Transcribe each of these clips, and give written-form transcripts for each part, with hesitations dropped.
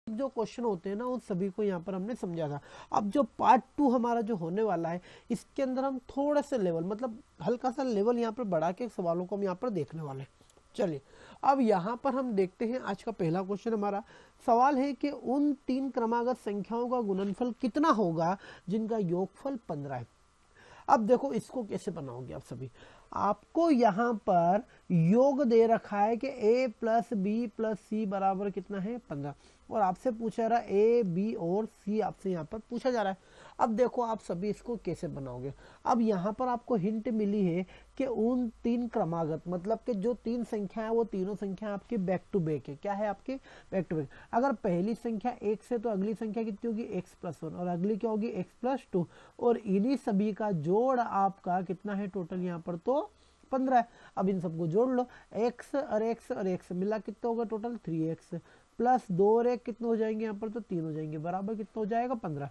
जो क्वेश्चन होते हैं ना उन सभी को यहाँ पर हमने समझा था। अब जो पार्ट 2 हमारा जो होने वाला है, इसके अंदर हम थोड़ा सा लेवल, मतलब हल्का सा लेवल यहाँ पर बढ़ा के सवालों को हम यहाँ पर देखने वाले हैं। चलिए अब यहाँ पर हम देखते हैं आज का पहला क्वेश्चन। हमारा सवाल है कि उन 3 क्रमागत संख्याओं का गुणनफल कितना होगा जिनका योगफल 15 है। अब देखो इसको कैसे बनाओगे आप सभी। आपको यहाँ पर योग दे रखा है कि a प्लस बी प्लस सी बराबर कितना है 15, और आपसे पूछा रहा है a b और c आपसे यहाँ पर पूछा जा रहा है। अब देखो आप सभी इसको कैसे बनाओगे। अब यहाँ पर आपको हिंट मिली है कि उन 3 क्रमागत, मतलब कि जो 3 संख्या है वो तीनों संख्या आपकी बैक टू बैक है। क्या है आपकी बैक टू बैक। अगर पहली संख्या 1 से तो अगली संख्या कितनी होगी x प्लस 1, और अगली क्या होगी x प्लस 2, और इन्हीं सभी का जोड़ आपका कितना है टोटल यहाँ पर तो 15 है। अब इन सबको जोड़ लो, x और x और x मिला कितना होगा टोटल 3x प्लस 2 और 1 कितने हो जाएंगे यहाँ पर तो 3 हो जाएंगे, बराबर कितना हो जाएगा 15।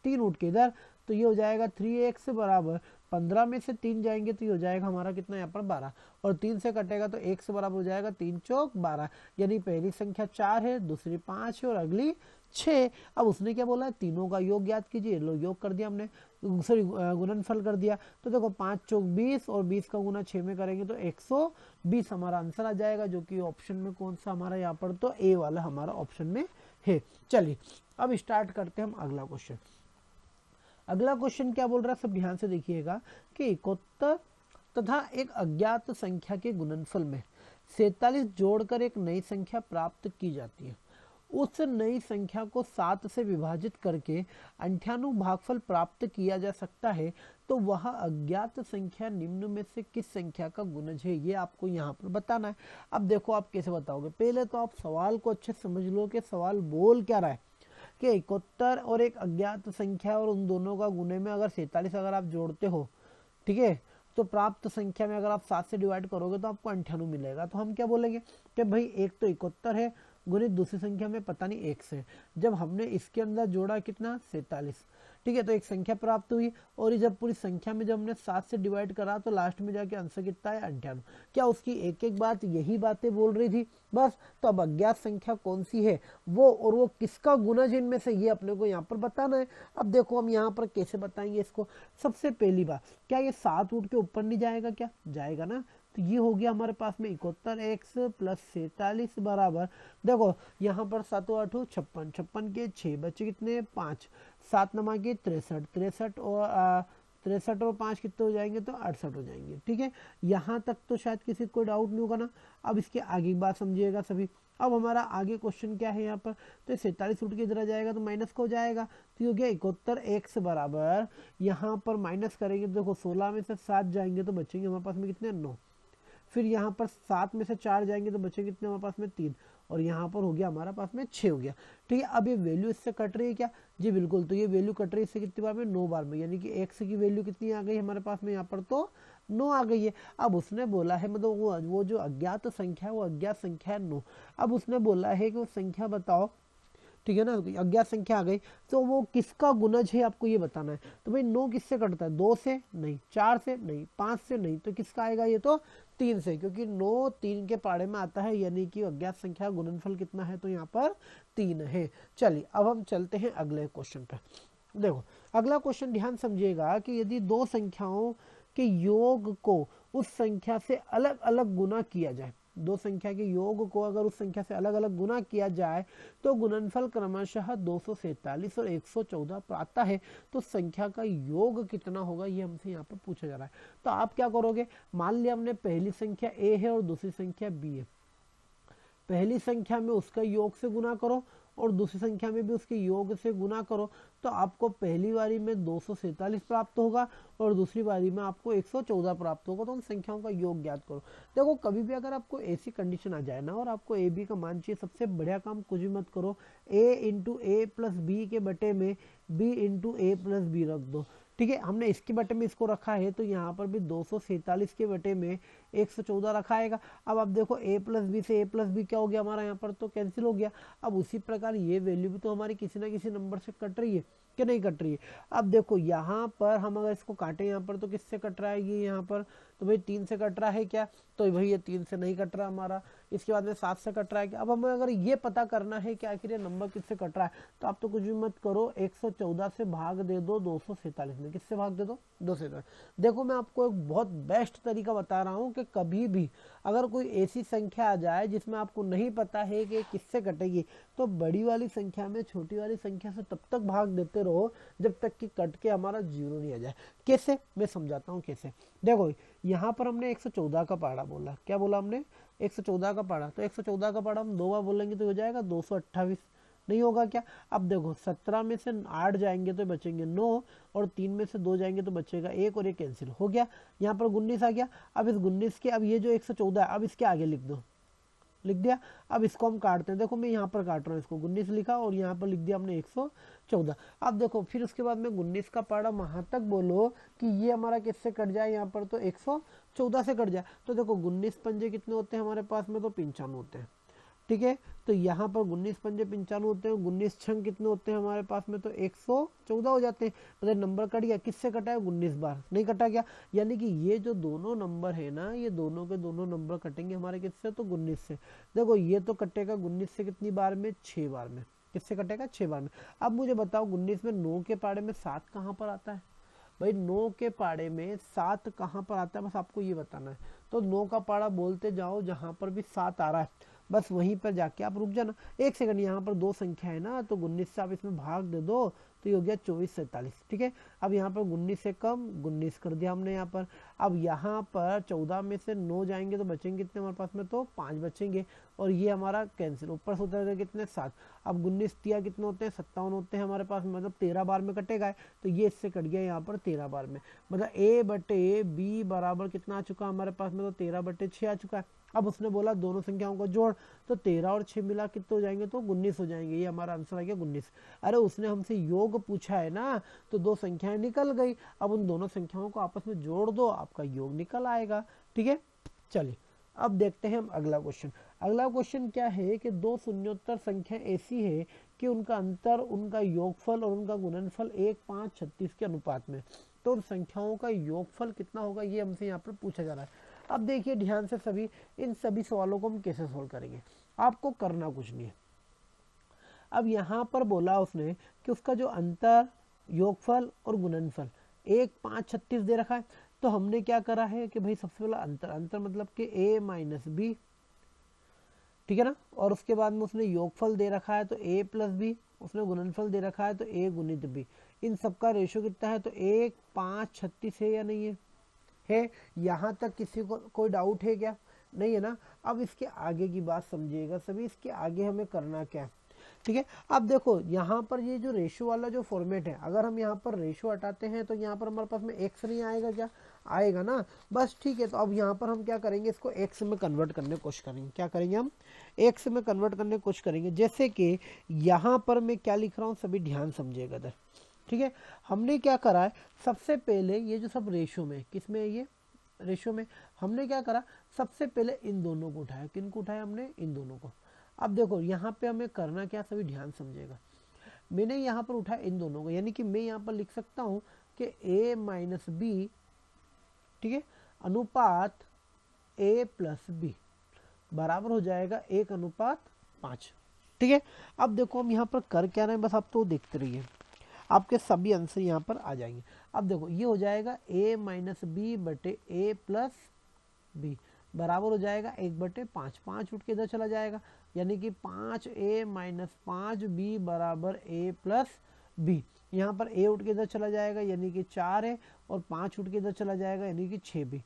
3 उठ के इधर तो ये हो जाएगा 3x बराबर 15 में से 3 जाएंगे तो ये हो जाएगा हमारा कितना यहाँ पर 12, और 3 से कटेगा तो 1 से बराबर हो जाएगा 3 चौक 12, यानी पहली संख्या 4 है, दूसरी 5 है और अगली 6। अब उसने क्या बोला है, तीनों का योग ज्ञात कीजिए। लो योग कर दिया हमने, सॉरी गुणनफल कर दिया। तो देखो 5 चौक 20 और 20 का गुना 6 में करेंगे तो 120 हमारा आंसर आ जाएगा, जो कि ऑप्शन में कौन सा हमारा यहाँ पर तो ए वाला हमारा ऑप्शन में है। चलिए अब स्टार्ट करते हैं हम अगला क्वेश्चन। अगला क्वेश्चन क्या बोल रहा है, सब ध्यान से देखिएगा कि 71 तथा एक अज्ञात संख्या के गुणनफल में 47 जोड़कर एक नई संख्या प्राप्त की जाती है। उस नई संख्या को 7 से विभाजित करके 98 भागफल प्राप्त किया जा सकता है, तो वह अज्ञात संख्या निम्न में से किस संख्या का गुणज है, ये आपको यहाँ पर बताना है। अब देखो आप कैसे बताओगे। पहले तो आप सवाल को अच्छे समझ लो कि सवाल बोल क्या रहा है कि 71 और एक अज्ञात संख्या और उन दोनों का गुणे में अगर 47 अगर आप जोड़ते हो, ठीक है, तो प्राप्त संख्या में अगर आप 7 से डिवाइड करोगे तो आपको 98 मिलेगा। तो हम क्या बोलेंगे कि भाई एक तो 71 है गुणित दूसरी संख्या में पता नहीं x है। जब हमने इसके अंदर जोड़ा कितना 47, ठीक है, तो एक संख्या प्राप्त हुई, और ये जब पूरी संख्या में जब हमने 7 से डिवाइड करा तो लास्ट में जाके आंसर कितना है 98। क्या उसकी एक एक बात यही बातें बोल रही थी बस। तो अब अज्ञात संख्या कौन सी है वो, और वो किसका गुणज इनमें से, ये अपने को यहाँ पर बताना है। अब देखो हम यहाँ पर कैसे बताएंगे इसको। सबसे पहली बात, क्या ये 7 उठ के ऊपर नहीं जाएगा, क्या जाएगा ना। तो ये हो गया हमारे पास में 71x प्लस 47 बराबर, देखो यहाँ पर 7 8 56, 56 के 6 बच्चे कितने 5, 7 नमा के 63, 63 और 63 और 5 कितने हो जाएंगे तो 68 हो जाएंगे। ठीक है, यहाँ तक तो शायद किसी को डाउट नहीं होगा ना। अब इसके आगे की बात समझिएगा सभी। अब हमारा आगे क्वेश्चन क्या है यहाँ पर, तो 47 उठ के इधर आ जाएगा तो माइनस को हो जाएगा, तो ये हो गया 71x बराबर, यहाँ पर माइनस करेंगे तो देखो 16 में से 7 जाएंगे तो बचेंगे हमारे पास में कितने 9, फिर यहाँ पर 7 में से 4 जाएंगे तो बचेंगे कितने हमारे पास में 3, और यहाँ पर हो गया हमारा पास में 6 हो गया। ठीक है, अब ये वैल्यू इससे कट रही है क्या, जी बिल्कुल, तो ये वैल्यू कट रही है इससे कितनी बार में 9 बार में, यानी कि x की वैल्यू कितनी आ गई हमारे पास में यहाँ पर तो 9 आ गई है। अब उसने बोला है, मतलब वो जो अज्ञात संख्या है वो अज्ञात संख्या है 9। अब उसने बोला है कि वो संख्या बताओ, ठीक है ना, अज्ञात संख्या आ गई, तो वो किसका गुणज है आपको ये बताना है। तो भाई 9 किससे कटता है, 2 से नहीं, 4 से नहीं, 5 से नहीं, तो किसका आएगा ये तो 3 से, क्योंकि 9 3 के पाड़े में आता है, यानी कि अज्ञात संख्या गुणनफल कितना है तो यहाँ पर 3 है। चलिए अब हम चलते हैं अगले क्वेश्चन पर। देखो अगला क्वेश्चन ध्यान समझिएगा कि यदि दो संख्याओं के योग को उस संख्या से अलग अलग गुना किया जाए, दो संख्या के योग को अगर उस संख्या से अलग अलग गुना किया जाए तो गुणनफल क्रमशः 247 और 114 आता है, तो संख्या का योग कितना होगा ये हमसे यहाँ पर पूछा जा रहा है। तो आप क्या करोगे, मान लिया हमने पहली संख्या a है और दूसरी संख्या b है, पहली संख्या में उसका योग से गुना करो और दूसरी संख्या में भी उसके योग से गुना करो, तो आपको पहली बारी में 247 प्राप्त होगा और दूसरी बारी में आपको 114 प्राप्त होगा। तो उन संख्याओं का योग ज्ञात करो। देखो कभी भी अगर आपको ऐसी कंडीशन आ जाए ना और आपको ए बी का मान चाहिए, सबसे बढ़िया काम कुछ भी मत करो, a into A plus B के बटे में b into A plus B रख दो। ठीक है, हमने इसके बटे में इसको रखा है तो यहाँ पर भी 247 के बटे में 114 रखा आएगा। अब आप देखो a प्लस बी से a प्लस बी क्या हो गया हमारा यहाँ पर तो कैंसिल हो गया। अब उसी प्रकार ये वैल्यू भी तो हमारी किसी ना किसी नंबर से कट रही है कि नहीं कट रही है। अब देखो यहाँ पर हम अगर इसको काटें यहाँ पर तो किससे कट रहा है ये, यहाँ पर तो भाई 3 से कट रहा है क्या, तो भाई ये 3 से नहीं कट रहा हमारा। इसके बाद में 7 से कट रहा है क्या। अब हमें अगर ये पता करना है कि आखिर ये नंबर किससे कट रहा है, तो आप तो कुछ भी मत करो, 114 से भाग दे दो 247 में। किससे भाग दे दो, 247। देखो मैं आपको एक बहुत बेस्ट तरीका बता रहा हूँ कि कभी भी अगर कोई ऐसी संख्या आ जाए जिसमें आपको नहीं पता है कि किससे कटेगी, तो बड़ी वाली संख्या में छोटी वाली संख्या से तब तक भाग देते रहो जब तक कि कट के हमारा जीरो नहीं आ जाए। कैसे, मैं समझाता हूँ कैसे। देखो यहाँ पर हमने 114 का पहाड़ा बोला, क्या बोला हमने, 114 का पहाड़ा। तो 114 का पहाड़ा हम 2 बार बोलेंगे तो हो जाएगा 228, नहीं होगा क्या। अब देखो 17 में से 8 जाएंगे तो बचेंगे 9, और 3 में से 2 जाएंगे तो बचेगा 1, और ये कैंसिल हो गया। यहाँ पर 19 आ गया। अब इस 19 के, अब ये जो 114 है, अब इसके आगे लिख दो, लिख दिया। अब इसको हम काटते हैं, देखो मैं यहाँ पर काट रहा हूँ, इसको 19 लिखा और यहाँ पर लिख दिया हमने 114। अब देखो फिर उसके बाद में 19 का पहाड़ा वहां तक बोलो कि ये हमारा किससे कट जाए, यहाँ पर तो 114 से कट जाए। तो देखो 19 पंजे कितने होते हैं हमारे पास में, तो 95 होते हैं, ठीक है। तो यहाँ पर 19 पंजे 95 होते हैं, 19 छंग कितने होते हैं हमारे पास में, तो 114 हो जाते हैं। मतलब नंबर कट गया, किससे कटा है, 19 बार, नहीं कटा गया। यानी कि ये जो दोनों नंबर है ना, ये दोनों के दोनों नंबर कटेंगे हमारे किससे, तो 19 से। देखो ये तो कटेगा 19 से कितनी बार में, 6 बार में। किससे कटेगा, 6 बार में। अब मुझे बताओ 19 में 9 के पाड़े में 7 कहाँ पर आता है, भाई 9 के पाड़े में 7 कहाँ पर आता है, बस आपको ये बताना है। तो 9 का पाड़ा बोलते जाओ, जहां पर भी 7 आ रहा है बस वहीं पर जाके आप रुक जाना। एक सेकंड, यहाँ पर 2 संख्या है ना, तो 19 से आप इसमें भाग दे दो तो ये हो गया 24 47, ठीक है। अब यहाँ पर 19 से कम 19 कर दिया हमने यहाँ पर। अब यहाँ पर 14 में से 9 जाएंगे तो बचेंगे कितने हमारे पास में, तो 5 बचेंगे, और ये हमारा कैंसिल, ऊपर से उतर गए कितने 7। अब 19 तिया कितने होते हैं, 57 होते हैं हमारे पास, मतलब 13 बार में कटेगा। तो ये इससे कट गया यहाँ पर 13 बार में, मतलब A/B बराबर कितना आ चुका हमारे पास में, तो 13/6 आ चुका है। अब उसने बोला दोनों संख्याओं को जोड़, तो 13 और 6 मिला कितने हो जाएंगे, तो 19 हो जाएंगे। ये हमारा आंसर आ गया 19। अरे उसने हमसे योग पूछा है ना, तो 2 संख्याएं निकल गई। अब उन दोनों संख्याओं को आपस में जोड़ दो, आपका योग निकल आएगा, ठीक है। चलिए अब देखते हैं हम अगला क्वेश्चन। अगला क्वेश्चन क्या है कि 2 शून्योत्तर संख्या ऐसी है कि उनका अंतर, उनका योगफल और उनका गुणनफल 1, 5, 36 के अनुपात में। तो उन संख्याओं का योगफल कितना होगा, ये हमसे यहाँ पर पूछा जा रहा है। अब देखिए ध्यान से, सभी इन सभी सवालों को हम कैसे सोल्व करेंगे, आपको करना कुछ नहीं है। अब यहाँ पर बोला उसने कि उसका जो अंतर, योगफल और गुणनफल 1, 5, 36 दे रखा है। तो हमने क्या करा है कि भाई सबसे पहला अंतर, अंतर मतलब कि A-B, ठीक है ना। और उसके बाद में उसने योगफल दे रखा है तो A+B, उसने गुणनफल दे रखा है तो A गुणित B। इन सबका रेशो कितना है, तो 1, 5, 36 है या नहीं है। यहाँ तक किसी को कोई डाउट है क्या, नहीं है ना। अब इसके आगे की बात समझिएगा सभी, इसके आगे हमें करना क्या है, ठीक है। अब देखो यहाँ पर ये जो रेशो वाला जो फॉर्मेट है, अगर हम यहाँ पर रेशो हटाते हैं तो यहाँ पर हमारे पास में एक्स नहीं आएगा क्या, आएगा ना, बस ठीक है। तो अब यहाँ पर हम क्या करेंगे, इसको एक्स में कन्वर्ट करने की कोशिश करेंगे। क्या करेंगे, हम एक्स में कन्वर्ट करने की कोशिश करेंगे। जैसे कि यहाँ पर मैं क्या लिख रहा हूँ, सभी ध्यान समझिएगा इधर, ठीक है। हमने क्या करा है, सबसे पहले ये जो सब रेशो में, किस में है, ये रेशो में, हमने क्या करा, सबसे पहले इन दोनों को उठाया। किन को उठाया, हमने इन दोनों को। अब देखो यहाँ पे हमें करना क्या, सभी ध्यान समझिएगा। मैंने यहाँ पर उठाया इन दोनों को, यानी कि मैं यहाँ पर लिख सकता हूँ कि A-B, ठीक है, अनुपात A+B बराबर हो जाएगा 1:5, ठीक है। अब देखो हम यहाँ पर कर क्या रहे हैं, बस आप तो देखते रहिए, आपके सभी आंसर यहाँ पर आ जाएंगे। अब देखो ये हो जाएगा A-B/A+B बराबर हो जाएगा 1/5, 5 उठ के इधर चला जाएगा, यानी कि 5A-5B बराबर A+B। यहाँ पर A उठ के इधर चला जाएगा, यानी कि 4 है, और 5 उठ के इधर चला जाएगा, यानी कि 6B।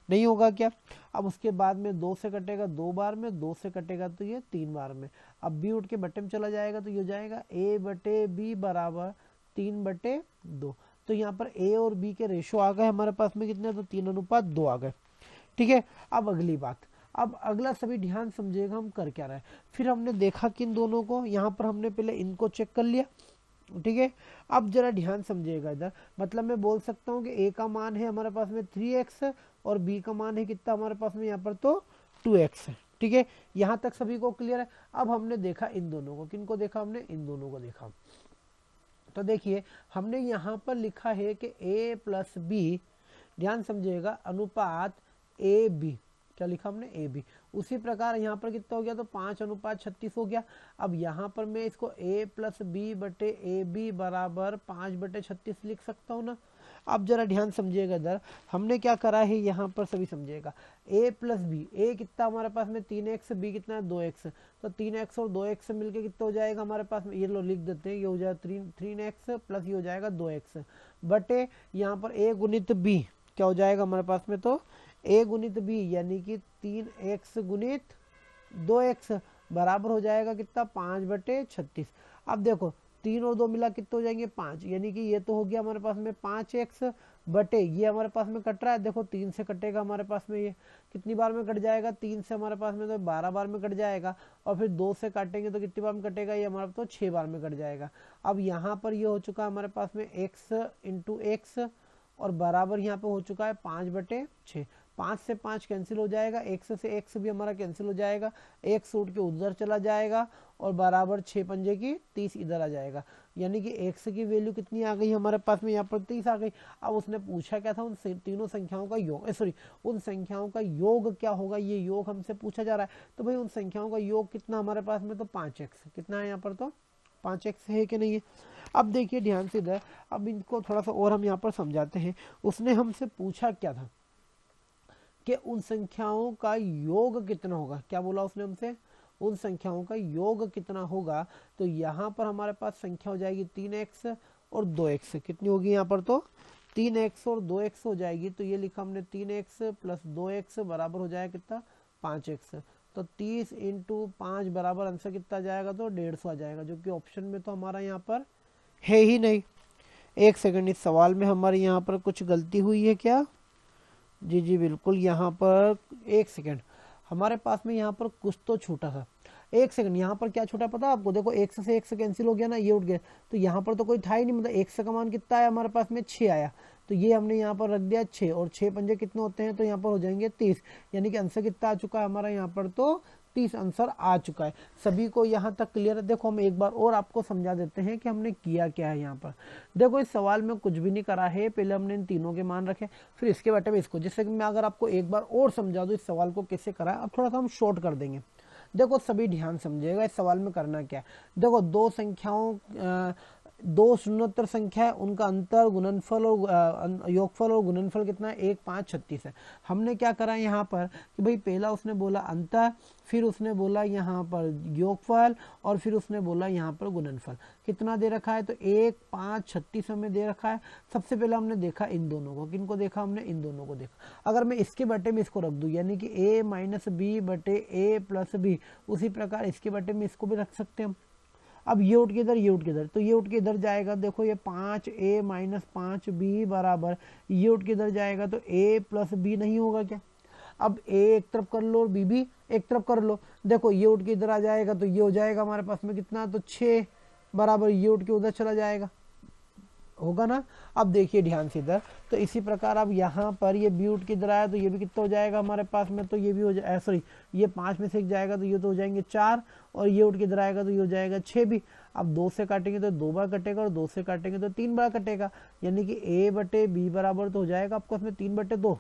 नहीं होगा क्या। अब उसके बाद में 2 से कटेगा 2 बार में, 2 से कटेगा तो ये 3 बार में। अब B उठ के बटे में चला जाएगा, तो ये हो जाएगा A/B बराबर 3/2। तो यहाँ पर A और B के रेशो आ गए हमारे पास में कितने, तो 3:2 आ गए, ठीक है। अब अगली बात, अब अगला सभी ध्यान समझिएगा, हम कर क्या रहे हैं। फिर हमने देखा कि इन दोनों को, यहाँ पर हमने पहले इनको चेक कर लिया, ठीक है। अब जरा ध्यान समझिएगा इधर, मतलब मैं बोल सकता हूँ कि A का मान है हमारे पास में 3x और B का मान है कितना हमारे पास में यहाँ पर, तो 2x है, ठीक है। यहाँ तक सभी को क्लियर है। अब हमने देखा इन दोनों को, किनको देखा हमने, इन दोनों को देखा। तो देखिए हमने यहाँ पर लिखा है कि A+B ध्यान समझिएगा, अनुपात ए बी, क्या लिखा हमने, ए बी। उसी प्रकार यहाँ पर कितना हो गया, तो 5:36 हो गया। अब यहाँ पर मैं इसको a प्लस बी बटे ए बी बराबर 5/36 लिख सकता हूँ ना। अब जरा ध्यान समझिएगा इधर, हमने क्या करा है यहाँ पर, सभी समझिएगा, a प्लस बी, ए कितना हमारे पास में 3x, b कितना है 2x, तो 3x और 2x मिलके कितना हो जाएगा हमारे पास में, ये लो लिख देते हैं, ये हो जाएगा 3x प्लस ये हो जाएगा 2x बटे यहाँ पर a गुणित b, क्या हो जाएगा हमारे पास में, तो a गुणित b यानी कि 3x गुणित 2x बराबर हो जाएगा कितना, 5/36। अब देखो 3 और 2 मिला कितने हो जाएंगे, 5, यानी कि ये तो हो गया हमारे पास में 5x बटे ये हमारे पास में कट रहा है, देखो 3 से कटेगा हमारे पास में, ये कितनी बार में कट जाएगा, 3 से हमारे पास में तो 12 बार में कट जाएगा, और फिर 2 से काटेंगे तो कितनी बार में कटेगा, ये हमारे तो 6 बार में कट जाएगा। अब यहाँ पर ये हो चुका है हमारे पास में x इंटू एक्स और बराबर यहाँ पे हो चुका है 5/6। 5 से 5 कैंसिल हो जाएगा, x से x भी हमारा कैंसिल हो जाएगा, x उठ के उधर चला जाएगा और बराबर 6 पंजे की 30 इधर आ जाएगा, यानी कि x की वैल्यू कितनी आ गई हमारे पास में, यहाँ पर 30 आ गई। अब उसने पूछा क्या था, उन तीनों संख्याओं का योग, सॉरी उन संख्याओं का योग क्या होगा, ये योग हमसे पूछा जा रहा है। तो भाई उन संख्याओं का योग कितना हमारे पास में, तो 5x, कितना है यहाँ पर, तो 5x है कि नहीं है। अब देखिए ध्यान से इधर, अब इनको थोड़ा सा और हम यहाँ पर समझाते हैं। उसने हमसे पूछा क्या था कि उन संख्याओं का योग कितना होगा, क्या बोला उसने हमसे, उन संख्याओं का योग कितना होगा। तो यहाँ पर हमारे पास संख्या हो जाएगी 3x और 2x, कितनी होगी यहाँ पर, तो 3x और 2x हो जाएगी। तो ये लिखा हमने 3x प्लस 2x बराबर हो जाएगा कितना, 5x। तो 30 इंटू 5 बराबर आंसर कितना जाएगा, तो 150 आ जाएगा, जो कि ऑप्शन में तो हमारा यहाँ पर है ही नहीं। एक सेकंड, इस सवाल में हमारे यहाँ पर कुछ गलती हुई है क्या, जी जी बिल्कुल, यहाँ पर एक सेकंड, हमारे पास में यहाँ पर कुछ तो छूटा था। एक सेकंड, यहाँ पर क्या छूटा पता आपको, देखो x से x कैंसिल हो गया ना, ये उठ गया, तो यहाँ पर तो कोई था ही नहीं, मतलब x का मान कितना आया हमारे पास में, 6 आया, तो ये हमने यहाँ पर रख दिया 6, और 6 पंजे कितने होते हैं, तो यहाँ पर हो जाएंगे 30, यानी कि आंसर कितना आ चुका है हमारा यहाँ पर, तो 30 आंसर आ चुका है। सभी को यहाँ तक क्लियर है। देखो हम एक बार और आपको समझा देते हैं कि हमने किया क्या है यहाँ पर। देखो इस सवाल में कुछ भी नहीं करा है, पहले हमने इन तीनों के मान रखे, फिर इसके बटे में इसको, जिससे कि मैं अगर आपको एक बार और समझा दूं इस सवाल को कैसे करा है। अब थोड़ा सा हम शॉर्ट कर देंगे। देखो सभी ध्यान समझिएगा, इस सवाल में करना क्या है। देखो दो संख्याओं, दो शून्योत्तर संख्या है, उनका अंतर, गुणनफल और योगफल और गुणनफल कितना है, 1, 5, 36 है। हमने क्या करा यहाँ पर कि भाई पहला उसने बोला अंतर, फिर उसने बोला यहाँ पर योगफल, और फिर उसने बोला यहाँ पर गुणनफल। कितना दे रखा है, तो 1, 5, 36 हमें दे रखा है। सबसे पहले हमने देखा इन दोनों को, किनको देखा हमने, इन दोनों को देखा। अगर मैं इसके बटे में इसको रख दूं, यानी कि a माइनस बी बटे a प्लस बी, उसी प्रकार इसके बटे में इसको भी रख सकते हैं हम। अब ये उठ के इधर, ये उठ के इधर, तो ये उठ के इधर जाएगा, देखो ये 5a माइनस 5b बराबर, ये उठ के इधर जाएगा, तो a प्लस बी नहीं होगा क्या। अब a एक तरफ कर लो और b भी एक तरफ कर लो, देखो ये उठ के इधर आ जाएगा, तो ये हो जाएगा हमारे पास में कितना, तो 6 बराबर, ये उठ के उधर चला जाएगा, होगा ना। अब देखिए ध्यान से इधर, तो इसी प्रकार अब यहाँ पर ये बी उठ के इधर आया, तो ये भी कितना हो जाएगा हमारे पास में, तो ये भी हो जाए, सॉरी ये 5 में से एक जाएगा, तो ये तो हो जाएंगे 4, और ये उठ के इधर आएगा, तो ये हो जाएगा 6 भी। अब 2 से काटेंगे तो 2 बार कटेगा, और 2 से काटेंगे तो 3 बार कटेगा, यानी कि a बटे बी बराबर तो हो जाएगा आपको इसमें 3/2,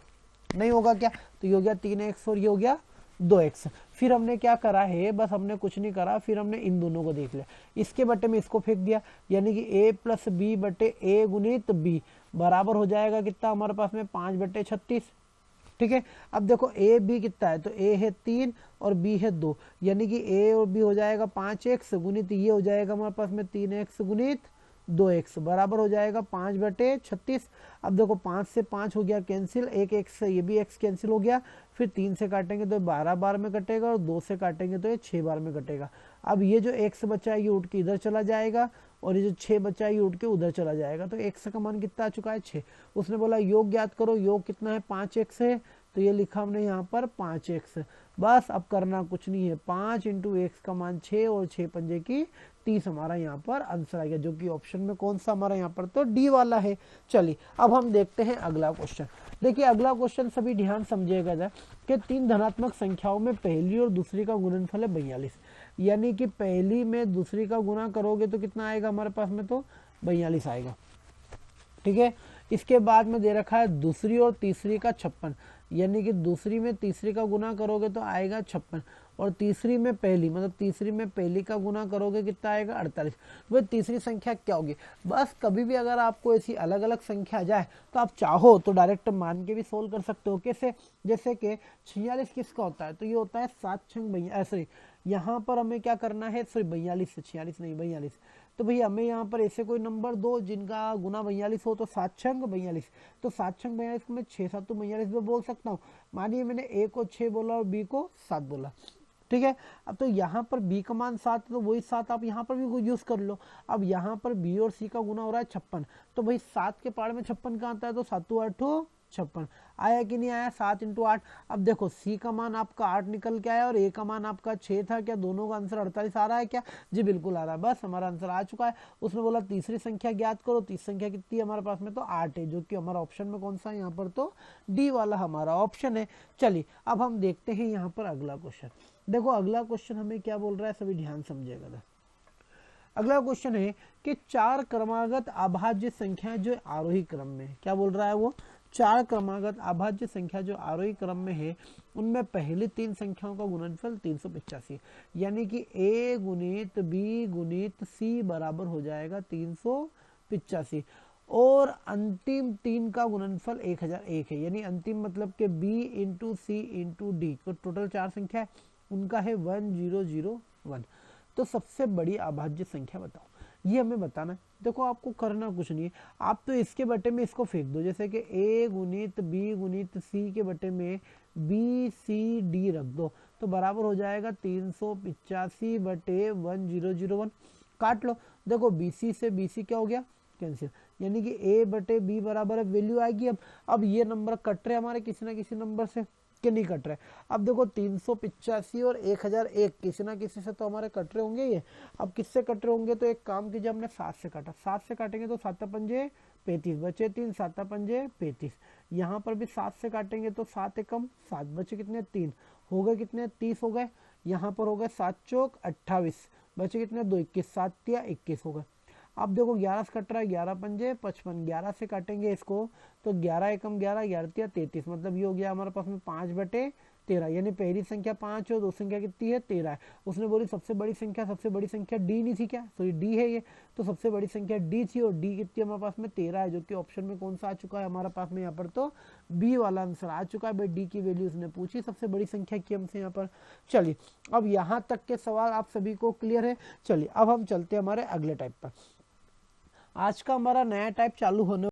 नहीं होगा क्या, तो ये हो गया 3x और ये हो गया 2x। फिर हमने क्या करा है, बस हमने कुछ नहीं करा, फिर हमने इन दोनों को देख लिया, इसके बटे में इसको फेंक दिया, यानी कि a प्लस बी बटे a गुणित b बराबर हो जाएगा कितना हमारे पास में, 5/36। ठीक है, अब देखो a b कितना है, तो a है 3 और b है 2, यानी कि a और b हो जाएगा 5x गुणित ये हो जाएगा हमारे पास में 3x गुणित 2x बराबर हो जाएगा 5/36। अब देखो 5 से 5 हो गया कैंसिल, एक x से ये भी x कैंसिल हो गया, फिर 3 से काटेंगे तो 12 बार में कटेगा, और 2 से काटेंगे तो ये 6 बार में कटेगा। अब ये जो x बचा है ये उठ के इधर चला जाएगा, और ये जो 6 बचा है ये उठ के उधर चला जाएगा, तो x का मान कितना आ चुका है, 6। उसने बोला योग ज्ञात करो, योग कितना है, 5x है, तो ये लिखा हमने यहाँ पर 5x। बस अब करना कुछ नहीं है, 5 इंटू x का मान 6 और 6 पंजे की 30 हमारा यहाँ पर आंसर आ गया, जो कि ऑप्शन में कौन सा हमारा यहाँ पर, तो डी वाला है। चलिए अब हम देखते हैं अगला क्वेश्चन। देखिए अगला क्वेश्चन सभी ध्यान समझिएगा जाए कि 3 धनात्मक संख्याओं में पहली और दूसरी का गुणनफल है 42, यानी कि पहली में दूसरी का गुणा करोगे तो कितना आएगा हमारे पास में, तो 42 आएगा। ठीक है, इसके बाद में दे रखा है दूसरी और तीसरी का 56, यानी कि दूसरी में तीसरी का गुना करोगे तो आएगा 56, और तीसरी में पहली, मतलब तीसरी में पहली का गुना करोगे कितना आएगा 48। वह तीसरी संख्या क्या होगी? बस कभी भी अगर आपको ऐसी अलग अलग संख्या आ जाए तो आप चाहो तो डायरेक्ट मान के भी सोल्व कर सकते हो। कैसे? जैसे कि 46 किसका होता है? तो ये होता है 7 छंग सॉरी, यहाँ पर हमें क्या करना है, सॉरी 42 से 46 नहीं 42, तो भैया हमें यहाँ पर ऐसे कोई नंबर दो जिनका गुना 42 हो, तो 7 छंग 42, तो 7 छंग 42 को मैं 6 7 42 में बोल सकता हूँ। मानिए मैंने ए को 6 बोला और बी को 7 बोला, ठीक है। अब तो यहाँ पर b का मान 7, तो वही 7 आप यहाँ पर भी यूज कर लो। अब यहाँ पर b और c का गुना हो रहा है 56, तो भाई 7 के पार में 56 कहाँ आता है? तो 7 8 56 आया कि नहीं आया? 7 × 8। अब देखो c का मान आपका 8 निकल के आया और a का मान आपका 6 था। क्या दोनों का आंसर 48 आ रहा है क्या? जी बिल्कुल आ रहा है। बस हमारा आंसर आ चुका है। उसने बोला तीसरी संख्या ज्ञात करो। तीसरी संख्या कितनी है हमारे पास में? तो 8 है, जो कि हमारा ऑप्शन में कौन सा है यहाँ पर? तो डी वाला हमारा ऑप्शन है। चलिए अब हम देखते हैं यहाँ पर अगला क्वेश्चन। देखो अगला क्वेश्चन हमें क्या बोल रहा है, सभी ध्यान समझिएगा। अगला क्वेश्चन है कि 4 क्रमागत अभाज्य संख्याएं जो आरोही क्रम में है, क्या बोल रहा है वो? 4 क्रमागत अभाज्य संख्या जो आरोही क्रम में है उनमें पहली 3 संख्याओं का गुणनफल 385, यानी कि a गुणित b गुणित c बराबर हो जाएगा 385, और अंतिम 3 का गुणनफल 1001 है, यानी अंतिम मतलब कि b इंटू सी इंटू डी, तो टोटल 4 संख्या है, उनका है 1001। तो सबसे बड़ी अभाज्य संख्या बताओ, ये हमें बताना है। देखो आपको करना कुछ नहीं है, आप तो इसके बटे में इसको फेंक दो, जैसे कि a गुणित b गुणित c के बटे में b c d रख दो, तो बराबर हो जाएगा 385 बटे 1001। काट लो। देखो bc से bc क्या हो गया? कैंसिल, यानी कि a बटे b बराबर है, वैल्यू आएगी। अब ये नंबर कट रहे हमारे किसी ना किसी नंबर से, कि नहीं कट रहे? अब देखो 385 और 1001 किसी ना किसी से तो हमारे कट रहे होंगे ये। अब किससे कट रहे होंगे? तो एक काम कीजिए, हमने 7 से काटा, 7 से काटेंगे तो 7 पंजे 35 बचे 3, 7 पंजे 35। यहाँ पर भी 7 से काटेंगे तो 7 एकम 7 बचे कितने? 3, हो गए कितने? 30 हो गए। यहाँ पर हो गए 7 चौक 28, बचे कितने? 2, 21, 7 तिया 21 हो गए। अब देखो 11 से कट रहा है, 11 पंजे 55, 11 से काटेंगे इसको तो 11 एकम 11, 11 तिया 33, मतलब ये हो गया हमारे पास में 5 बटे 13, यानी पहली संख्या 5 और दूसरी संख्या कितनी है? 13 है। उसने बोली सबसे बड़ी संख्या डी नहीं थी क्या? सॉरी डी है ये, तो सबसे बड़ी संख्या डी थी, और डी कितनी हमारे पास में? 13 है, जो कि ऑप्शन में कौन सा आ चुका है हमारे पास में यहाँ पर? तो बी वाला आंसर आ चुका है। भाई डी की वैल्यू उसने पूछी, सबसे बड़ी संख्या की हमसे यहाँ पर। चलिए अब यहाँ तक के सवाल आप सभी को क्लियर है। चलिए अब हम चलते हैं हमारे अगले टाइप पर। आज का हमारा नया टाइप चालू होने